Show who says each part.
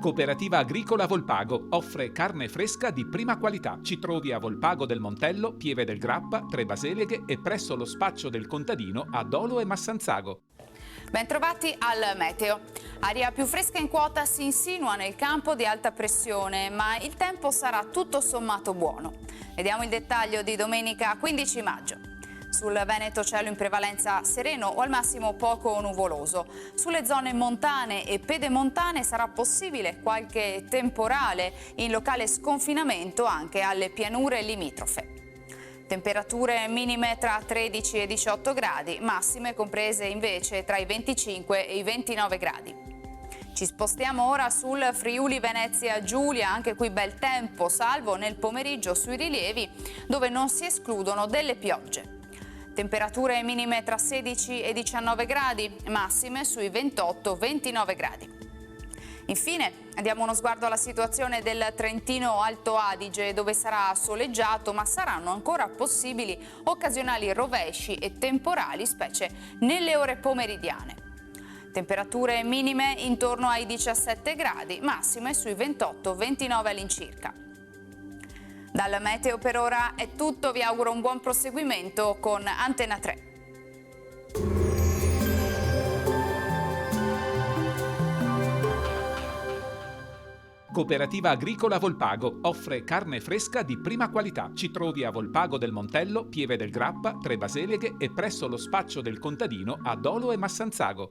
Speaker 1: Cooperativa Agricola Volpago offre carne fresca di prima qualità. Ci trovi a Volpago del Montello, Pieve del Grappa, Tre Baseleghe e presso lo spaccio del contadino a Dolo e Massanzago.
Speaker 2: Bentrovati al meteo. Aria più fresca in quota si insinua nel campo di alta pressione, ma il tempo sarà tutto sommato buono. Vediamo il dettaglio di domenica 15 maggio. Sul Veneto cielo in prevalenza sereno o al massimo poco nuvoloso. Sulle zone montane e pedemontane sarà possibile qualche temporale, in locale sconfinamento anche alle pianure limitrofe. Temperature minime tra 13 e 18 gradi, massime comprese invece tra i 25 e i 29 gradi. Ci spostiamo ora sul Friuli Venezia Giulia, anche qui bel tempo, salvo nel pomeriggio sui rilievi dove non si escludono delle piogge. Temperature minime tra 16 e 19 gradi, massime sui 28-29 gradi. Infine, diamo uno sguardo alla situazione del Trentino Alto Adige, dove sarà soleggiato, ma saranno ancora possibili occasionali rovesci e temporali, specie nelle ore pomeridiane. Temperature minime intorno ai 17 gradi, massime sui 28-29 all'incirca. Dal meteo per ora è tutto, vi auguro un buon proseguimento con Antena 3.
Speaker 1: Cooperativa Agricola Volpago offre carne fresca di prima qualità. Ci trovi a Volpago del Montello, Pieve del Grappa, Tre Baseleghe e presso lo spaccio del contadino a Dolo e Massanzago.